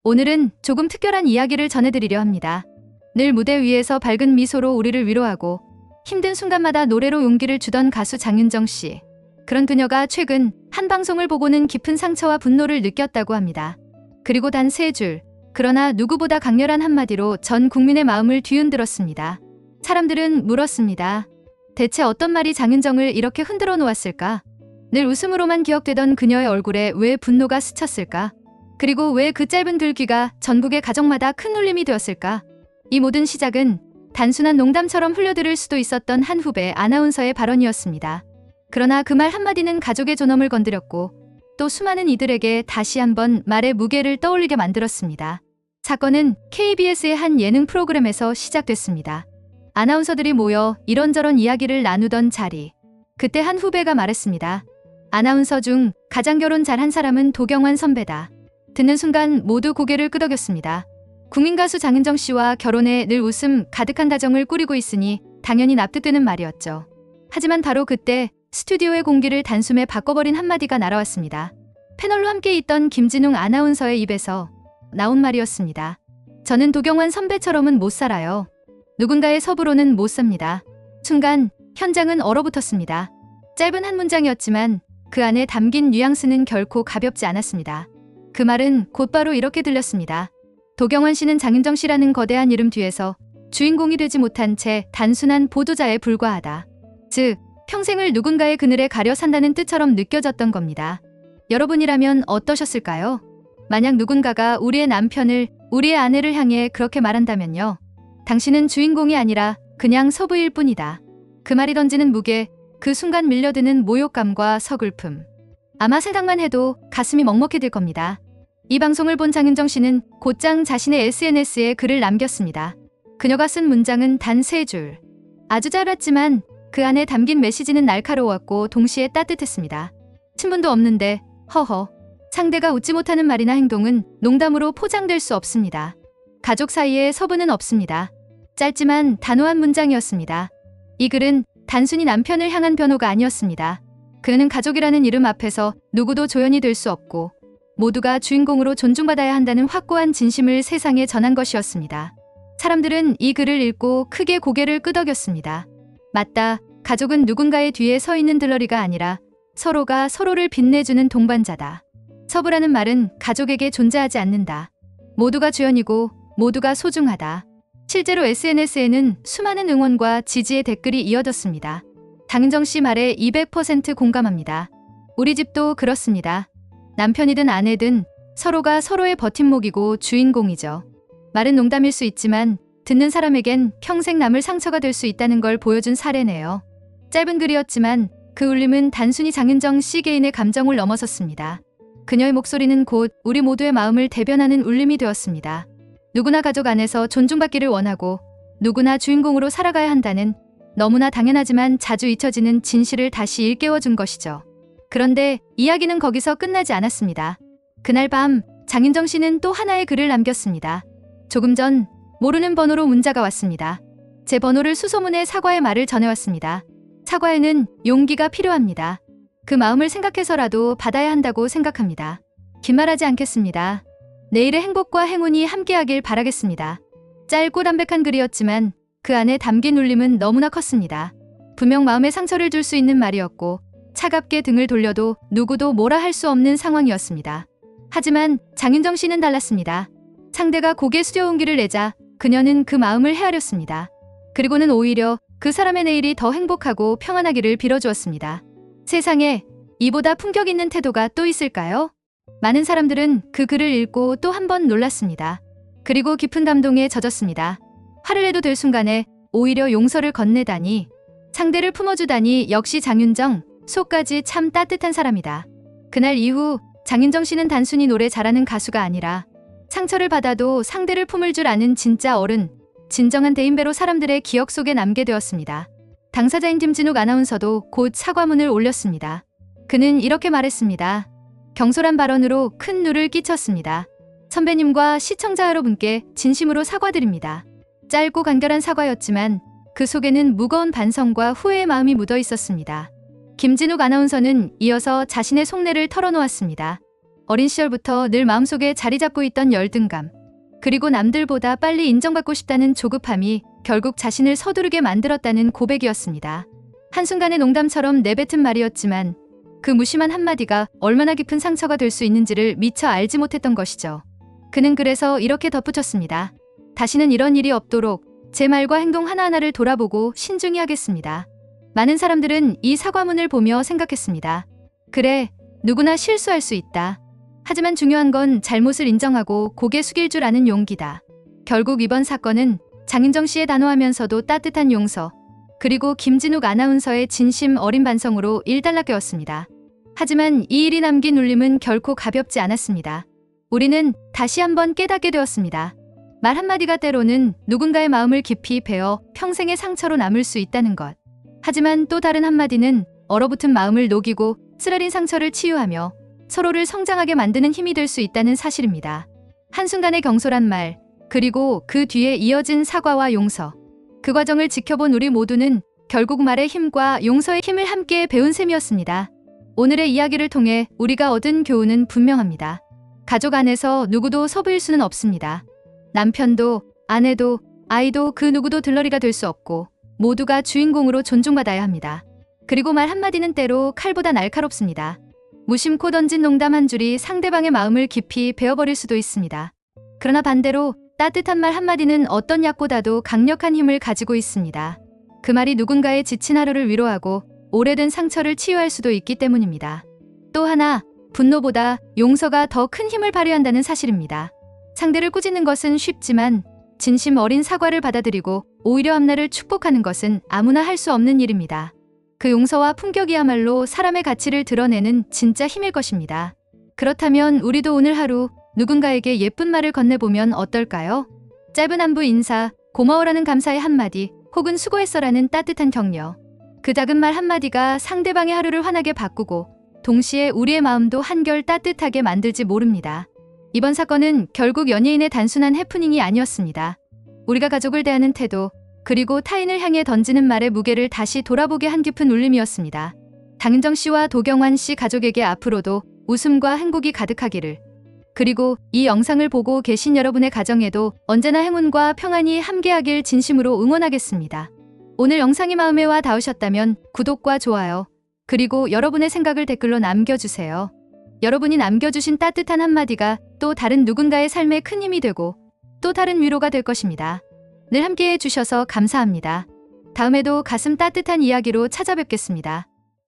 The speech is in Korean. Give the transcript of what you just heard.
오늘은 조금 특별한 이야기를 전해드리려 합니다. 늘 무대 위에서 밝은 미소로 우리를 위로하고 힘든 순간마다 노래로 용기를 주던 가수 장윤정 씨. 그런 그녀가 최근 한 방송을 보고는 깊은 상처와 분노를 느꼈다고 합니다. 그리고 단 3줄, 그러나 누구보다 강렬한 한마디로 전 국민의 마음을 뒤흔들었습니다. 사람들은 물었습니다. 대체 어떤 말이 장윤정을 이렇게 흔들어 놓았을까? 늘 웃음으로만 기억되던 그녀의 얼굴에 왜 분노가 스쳤을까? 그리고 왜 그 짧은 글귀가 전국의 가정마다 큰 울림이 되었을까? 이 모든 시작은 단순한 농담처럼 흘려들을 수도 있었던 한 후배 아나운서의 발언이었습니다. 그러나 그 말 한마디는 가족의 존엄을 건드렸고 또 수많은 이들에게 다시 한번 말의 무게를 떠올리게 만들었습니다. 사건은 KBS의 한 예능 프로그램에서 시작됐습니다. 아나운서들이 모여 이런저런 이야기를 나누던 자리. 그때 한 후배가 말했습니다. 아나운서 중 가장 결혼 잘한 사람은 도경완 선배다. 듣는 순간 모두 고개를 끄덕였습니다. 국민 가수 장윤정 씨와 결혼에 늘 웃음 가득한 가정을 꾸리고 있으니 당연히 납득되는 말이었죠. 하지만 바로 그때 스튜디오의 공기를 단숨에 바꿔버린 한마디가 날아왔습니다. 패널로 함께 있던 김진웅 아나운서의 입에서 나온 말이었습니다. 저는 도경완 선배처럼은 못 살아요. 누군가의 섭으로는 못 삽니다. 순간 현장은 얼어붙었습니다. 짧은 한 문장이었지만 그 안에 담긴 뉘앙스는 결코 가볍지 않았습니다. 그 말은 곧바로 이렇게 들렸습니다. 도경완 씨는 장윤정 씨라는 거대한 이름 뒤에서 주인공이 되지 못한 채 단순한 보도자에 불과하다. 즉, 평생을 누군가의 그늘에 가려 산다는 뜻처럼 느껴졌던 겁니다. 여러분이라면 어떠셨을까요? 만약 누군가가 우리의 남편을, 우리의 아내를 향해 그렇게 말한다면요. 당신은 주인공이 아니라 그냥 서부일 뿐이다. 그 말이 던지는 무게, 그 순간 밀려드는 모욕감과 서글픔. 아마 생각만 해도 가슴이 먹먹해질 겁니다. 이 방송을 본 장윤정 씨는 곧장 자신의 SNS에 글을 남겼습니다. 그녀가 쓴 문장은 단 3줄. 아주 짧았지만 그 안에 담긴 메시지는 날카로웠고 동시에 따뜻했습니다. 친분도 없는데 허허. 상대가 웃지 못하는 말이나 행동은 농담으로 포장될 수 없습니다. 가족 사이에 서부는 없습니다. 짧지만 단호한 문장이었습니다. 이 글은 단순히 남편을 향한 변호가 아니었습니다. 그는 가족이라는 이름 앞에서 누구도 조연이 될 수 없고 모두가 주인공으로 존중받아야 한다는 확고한 진심을 세상에 전한 것이었습니다. 사람들은 이 글을 읽고 크게 고개를 끄덕였습니다. 맞다. 가족은 누군가의 뒤에 서 있는 들러리가 아니라 서로가 서로를 빛내주는 동반자다. 서부라는 말은 가족에게 존재하지 않는다. 모두가 주연이고 모두가 소중하다. 실제로 SNS에는 수많은 응원과 지지의 댓글이 이어졌습니다. 장윤정 씨 말에 200% 공감합니다. 우리 집도 그렇습니다. 남편이든 아내든 서로가 서로의 버팀목이고 주인공이죠. 말은 농담일 수 있지만 듣는 사람에겐 평생 남을 상처가 될 수 있다는 걸 보여준 사례네요. 짧은 글이었지만 그 울림은 단순히 장윤정 씨 개인의 감정을 넘어섰습니다. 그녀의 목소리는 곧 우리 모두의 마음을 대변하는 울림이 되었습니다. 누구나 가족 안에서 존중받기를 원하고 누구나 주인공으로 살아가야 한다는 너무나 당연하지만 자주 잊혀지는 진실을 다시 일깨워준 것이죠. 그런데 이야기는 거기서 끝나지 않았습니다. 그날 밤 장윤정 씨는 또 하나의 글을 남겼습니다. 조금 전 모르는 번호로 문자가 왔습니다. 제 번호를 수소문해 사과의 말을 전해왔습니다. 사과에는 용기가 필요합니다. 그 마음을 생각해서라도 받아야 한다고 생각합니다. 긴 말하지 않겠습니다. 내일의 행복과 행운이 함께하길 바라겠습니다. 짧고 담백한 글이었지만 그 안에 담긴 울림은 너무나 컸습니다. 분명 마음에 상처를 줄 수 있는 말이었고 차갑게 등을 돌려도 누구도 뭐라 할 수 없는 상황이었습니다. 하지만 장윤정 씨는 달랐습니다. 상대가 고개 숙여 용기를 내자 그녀는 그 마음을 헤아렸습니다. 그리고는 오히려 그 사람의 내일이 더 행복하고 평안하기를 빌어주었습니다. 세상에 이보다 품격 있는 태도가 또 있을까요? 많은 사람들은 그 글을 읽고 또 한 번 놀랐습니다. 그리고 깊은 감동에 젖었습니다. 화를 내도 될 순간에 오히려 용서를 건네다니, 상대를 품어주다니 역시 장윤정, 속까지 참 따뜻한 사람이다. 그날 이후 장윤정 씨는 단순히 노래 잘하는 가수가 아니라 상처를 받아도 상대를 품을 줄 아는 진짜 어른, 진정한 대인배로 사람들의 기억 속에 남게 되었습니다. 당사자인 김진욱 아나운서도 곧 사과문을 올렸습니다. 그는 이렇게 말했습니다. 경솔한 발언으로 큰 누를 끼쳤습니다. 선배님과 시청자 여러분께 진심으로 사과드립니다. 짧고 간결한 사과였지만 그 속에는 무거운 반성과 후회의 마음이 묻어 있었습니다. 김진욱 아나운서는 이어서 자신의 속내를 털어놓았습니다. 어린 시절부터 늘 마음속에 자리 잡고 있던 열등감, 그리고 남들보다 빨리 인정받고 싶다는 조급함이 결국 자신을 서두르게 만들었다는 고백이었습니다. 한순간의 농담처럼 내뱉은 말이었지만 그 무심한 한마디가 얼마나 깊은 상처가 될 수 있는지를 미처 알지 못했던 것이죠. 그는 그래서 이렇게 덧붙였습니다. 다시는 이런 일이 없도록 제 말과 행동 하나하나를 돌아보고 신중히 하겠습니다. 많은 사람들은 이 사과문을 보며 생각했습니다. 그래, 누구나 실수할 수 있다. 하지만 중요한 건 잘못을 인정하고 고개 숙일 줄 아는 용기다. 결국 이번 사건은 장윤정 씨의 단호하면서도 따뜻한 용서, 그리고 김진욱 아나운서의 진심 어린 반성으로 일단락되었습니다. 하지만 이 일이 남긴 울림은 결코 가볍지 않았습니다. 우리는 다시 한번 깨닫게 되었습니다. 말 한마디가 때로는 누군가의 마음을 깊이 베어 평생의 상처로 남을 수 있다는 것. 하지만 또 다른 한마디는 얼어붙은 마음을 녹이고 쓰라린 상처를 치유하며 서로를 성장하게 만드는 힘이 될 수 있다는 사실입니다. 한순간의 경솔한 말, 그리고 그 뒤에 이어진 사과와 용서. 그 과정을 지켜본 우리 모두는 결국 말의 힘과 용서의 힘을 함께 배운 셈이었습니다. 오늘의 이야기를 통해 우리가 얻은 교훈은 분명합니다. 가족 안에서 누구도 서부일 수는 없습니다. 남편도, 아내도, 아이도 그 누구도 들러리가 될 수 없고 모두가 주인공으로 존중받아야 합니다. 그리고 말 한마디는 때로 칼보다 날카롭습니다. 무심코 던진 농담 한 줄이 상대방의 마음을 깊이 베어버릴 수도 있습니다. 그러나 반대로 따뜻한 말 한마디는 어떤 약보다도 강력한 힘을 가지고 있습니다. 그 말이 누군가의 지친 하루를 위로하고 오래된 상처를 치유할 수도 있기 때문입니다. 또 하나, 분노보다 용서가 더 큰 힘을 발휘한다는 사실입니다. 상대를 꾸짖는 것은 쉽지만 진심 어린 사과를 받아들이고 오히려 앞날을 축복하는 것은 아무나 할 수 없는 일입니다. 그 용서와 품격이야말로 사람의 가치를 드러내는 진짜 힘일 것입니다. 그렇다면 우리도 오늘 하루 누군가에게 예쁜 말을 건네보면 어떨까요? 짧은 안부 인사, 고마워라는 감사의 한마디, 혹은 수고했어라는 따뜻한 격려. 그 작은 말 한마디가 상대방의 하루를 환하게 바꾸고 동시에 우리의 마음도 한결 따뜻하게 만들지 모릅니다. 이번 사건은 결국 연예인의 단순한 해프닝이 아니었습니다. 우리가 가족을 대하는 태도, 그리고 타인을 향해 던지는 말의 무게를 다시 돌아보게 한 깊은 울림이었습니다. 장윤정 씨와 도경환 씨 가족에게 앞으로도 웃음과 행복이 가득하기를. 그리고 이 영상을 보고 계신 여러분의 가정에도 언제나 행운과 평안이 함께하길 진심으로 응원하겠습니다. 오늘 영상이 마음에 와 닿으셨다면 구독과 좋아요, 그리고 여러분의 생각을 댓글로 남겨주세요. 여러분이 남겨주신 따뜻한 한마디가 또 다른 누군가의 삶에 큰 힘이 되고 또 다른 위로가 될 것입니다. 늘 함께해 주셔서 감사합니다. 다음에도 가슴 따뜻한 이야기로 찾아뵙겠습니다.